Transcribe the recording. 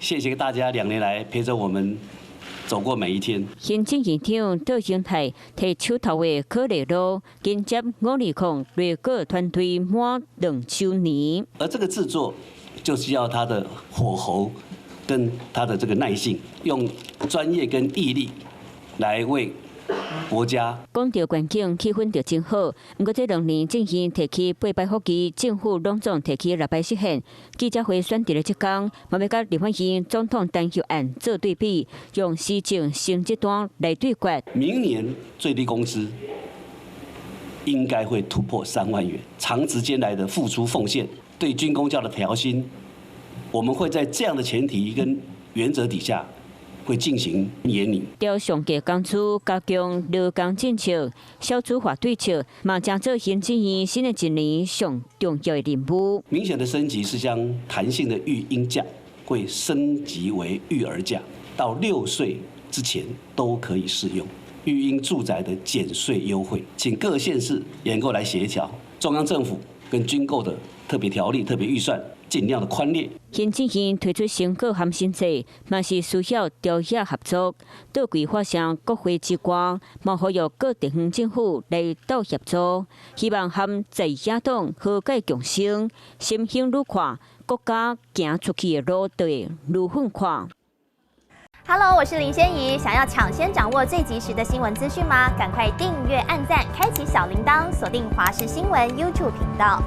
謝謝大家2年來陪着我們走過每一天。行政院長杜英泰提手頭的可麗露，緊接520瑞果團隊滿2周年。而這個制作就是要它的火候跟它的這個耐性，用專業跟毅力來為國家。講到環境氣氛就真好，不過這2年進行提起8擺福基，政府攏總提起6擺實現。記者會選擇了這天，嘛要甲立法院總統單休案做對比，用施政成績單來對決。明年最低工資應該會突破3萬元，長時間來的付出奉獻，對軍公教的調薪，我們會在這樣的前提跟原則底下，會進行研擬。調上屆工資加強勞工政策，少子化對策，嘛將做行政院新的1年上重要的任務。明顯的升級是將彈性的育嬰假會升級為育兒假，到6歲之前都可以適用。育嬰住宅的減稅優惠，請各縣市也能夠來協調，中央政府跟軍購的特別條例、特別預算，盡量的寬列。行政院推出成果含新制，嘛是需要朝野合作，到規劃上國會之光，嘛好由各地方政府來到協作，希望含在野黨和解共生，心胸愈寬，國家行出去的路對愈遠寬。Hello， 我是林仙怡。想要搶先掌握最及時的新聞資訊嗎？趕快訂閱、按讚、開啟小鈴鐺，鎖定華視新聞 YouTube 頻道。